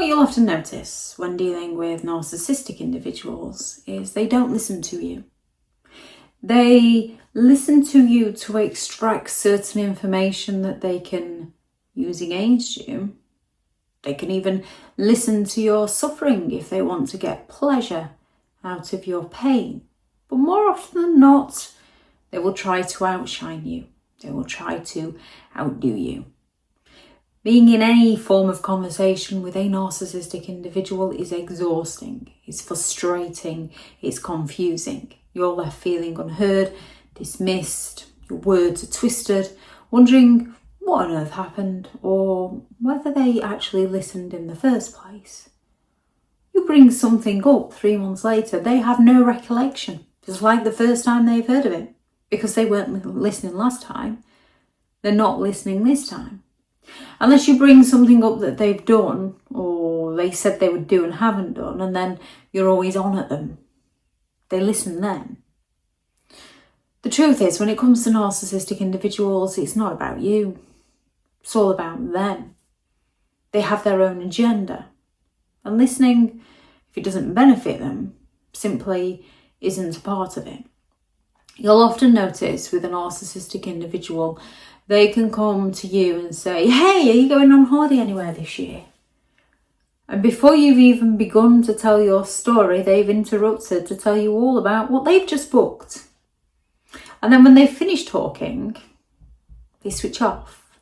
What you'll often notice when dealing with narcissistic individuals is they don't listen to you. They listen to you to extract certain information that they can use against you. They can even listen to your suffering if they want to get pleasure out of your pain. But more often than not, they will try to outshine you. They will try to outdo you. Being in any form of conversation with a narcissistic individual is exhausting, it's frustrating, it's confusing. You're left feeling unheard, dismissed, your words are twisted, wondering what on earth happened or whether they actually listened in the first place. You bring something up 3 months later, they have no recollection. It's like the first time they've heard of it. Because they weren't listening last time, they're not listening this time. Unless you bring something up that they've done or they said they would do and haven't done, and then you're always on at them. They listen then. The truth is, when it comes to narcissistic individuals, it's not about you. It's all about them. They have their own agenda. And listening, if it doesn't benefit them, simply isn't a part of it. You'll often notice with a narcissistic individual, they can come to you and say, hey, are you going on holiday anywhere this year? And before you've even begun to tell your story, they've interrupted to tell you all about what they've just booked. And then when they finish talking, they switch off.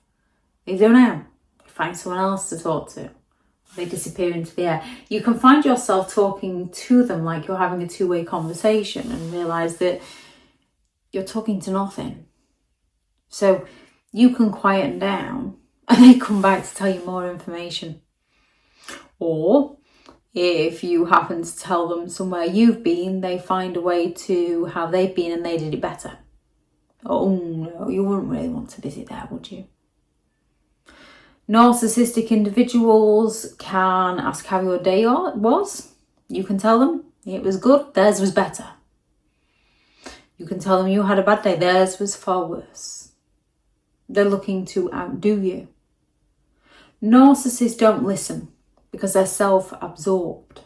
They zone out. They find someone else to talk to. They disappear into the air. You can find yourself talking to them like you're having a two-way conversation and realise that you're talking to nothing. So you can quieten down and they come back to tell you more information. Or if you happen to tell them somewhere you've been, they find a way to how they've been and they did it better. Oh no, you wouldn't really want to visit there, would you? Narcissistic individuals can ask how your day was. You can tell them it was good, theirs was better. You can tell them you had a bad day, theirs was far worse. They're looking to outdo you. Narcissists don't listen because they're self-absorbed.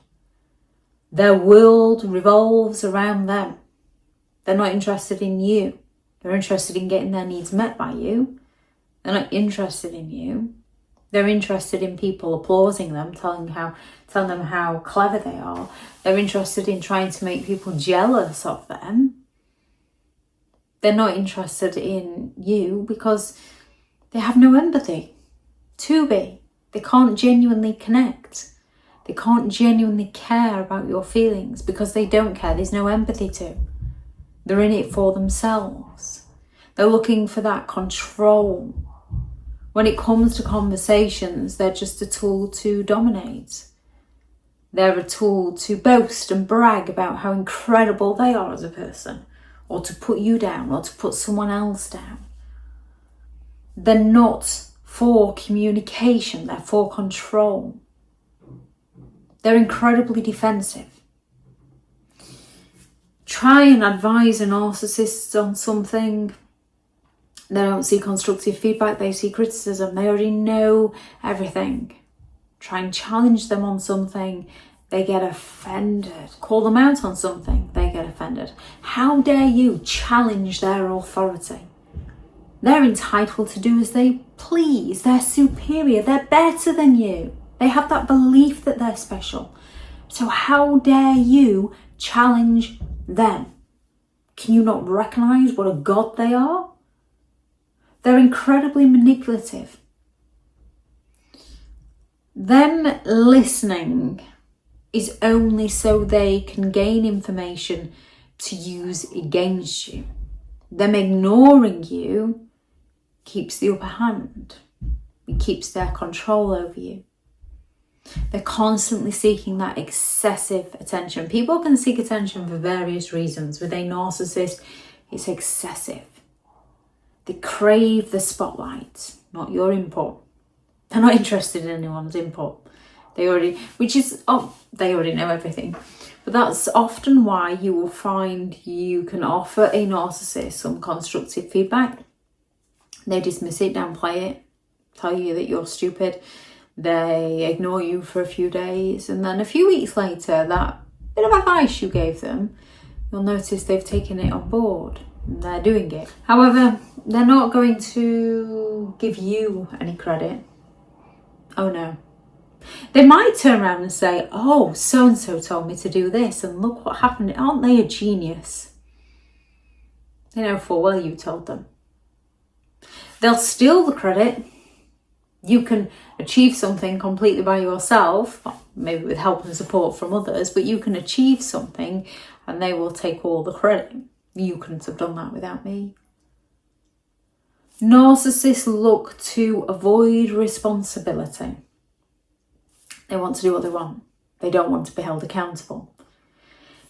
Their world revolves around them. They're not interested in you. They're interested in getting their needs met by you. They're not interested in you. They're interested in people applauding them, telling them how clever they are. They're interested in trying to make people jealous of them. They're not interested in you because they have no empathy to be. They can't genuinely connect. They can't genuinely care about your feelings because they don't care. There's no empathy to. They're in it for themselves. They're looking for that control. When it comes to conversations, they're just a tool to dominate. They're a tool to boast and brag about how incredible they are as a person, or to put you down, or to put someone else down. They're not for communication, they're for control. They're incredibly defensive. Try and advise a narcissist on something. They don't see constructive feedback, they see criticism. They already know everything. Try and challenge them on something, they get offended. Call them out on something, they get offended. How dare you challenge their authority? They're entitled to do as they please. They're superior, they're better than you. They have that belief that they're special. So how dare you challenge them? Can you not recognise what a god they are? They're incredibly manipulative. Them listening is only so they can gain information to use against you. Them ignoring you keeps the upper hand. It keeps their control over you. They're constantly seeking that excessive attention. People can seek attention for various reasons. With a narcissist, it's excessive. They crave the spotlight, not your input. They're not interested in anyone's input. They already know everything. But that's often why you will find you can offer a narcissist some constructive feedback. They dismiss it, downplay it, tell you that you're stupid. They ignore you for a few days, and then a few weeks later, that bit of advice you gave them, you'll notice they've taken it on board and they're doing it. However, they're not going to give you any credit. Oh no. They might turn around and say, oh, so-and-so told me to do this and look what happened. Aren't they a genius? They know full well you told them. They'll steal the credit. You can achieve something completely by yourself, maybe with help and support from others, but you can achieve something and they will take all the credit. You couldn't have done that without me. Narcissists look to avoid responsibility. They want to do what they want. They don't want to be held accountable.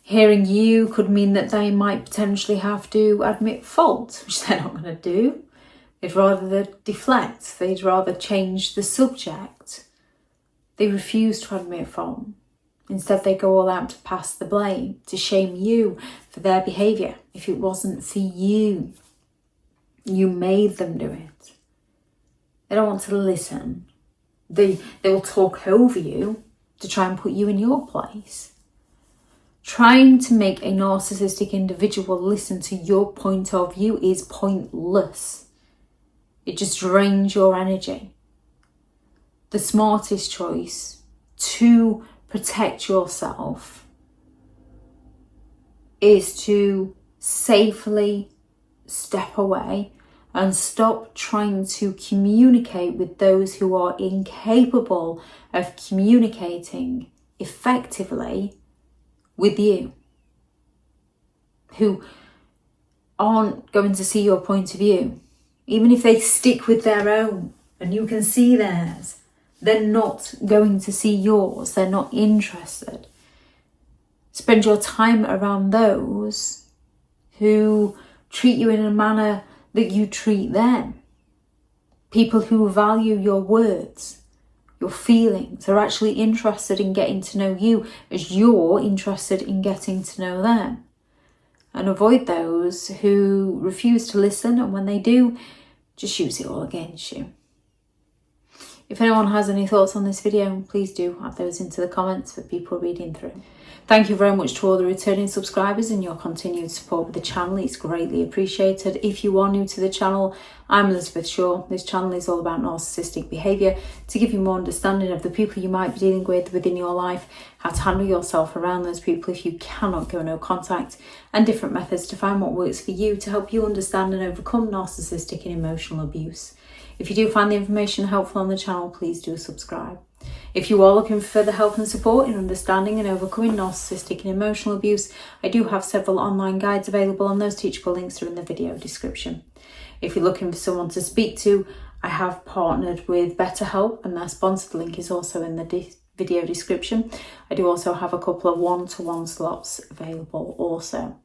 Hearing you could mean that they might potentially have to admit fault, which they're not going to do. They'd rather deflect. They'd rather change the subject. They refuse to admit fault. Instead, they go all out to pass the blame, to shame you for their behaviour. If it wasn't for you, you made them do it. They don't want to listen. They will talk over you to try and put you in your place. Trying to make a narcissistic individual listen to your point of view is pointless. It just drains your energy. The smartest choice to protect yourself is to safely step away and stop trying to communicate with those who are incapable of communicating effectively with you, who aren't going to see your point of view. Even if they stick with their own and you can see theirs, they're not going to see yours. They're not interested. Spend your time around those who treat you in a manner that you treat them. People who value your words, your feelings, are actually interested in getting to know you as you're interested in getting to know them. And avoid those who refuse to listen, and when they do, just use it all against you. If anyone has any thoughts on this video, please do add those into the comments for people reading through. Thank you very much to all the returning subscribers and your continued support with the channel. It's greatly appreciated. If you are new to the channel, I'm Elizabeth Shaw. This channel is all about narcissistic behaviour to give you more understanding of the people you might be dealing with within your life, how to handle yourself around those people if you cannot go no contact, and different methods to find what works for you to help you understand and overcome narcissistic and emotional abuse. If you do find the information helpful on the channel, please do subscribe. If you are looking for further help and support in understanding and overcoming narcissistic and emotional abuse, I do have several online guides available, and those teachable links are in the video description. If you're looking for someone to speak to, I have partnered with BetterHelp, and their sponsored link is also in the video description. I do also have a couple of one-to-one slots available also.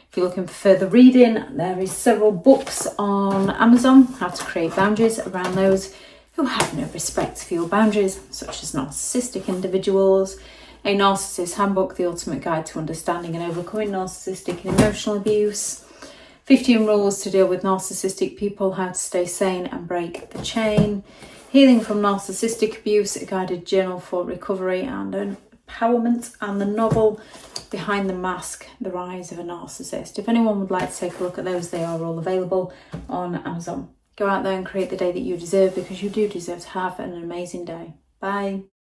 If you're looking for further reading, there is several books on Amazon, how to create boundaries around those who have no respect for your boundaries, such as narcissistic individuals, a Narcissists Handbook, the ultimate guide to understanding and overcoming narcissistic and emotional abuse, 15 rules to deal with narcissistic people, how to stay sane and break the chain, healing from narcissistic abuse, a guided journal for recovery and empowerment, and the novel Behind the Mask, The Rise of a Narcissist. If anyone would like to take a look at those, they are all available on Amazon. Go out there and create the day that you deserve, because you do deserve to have an amazing day. Bye.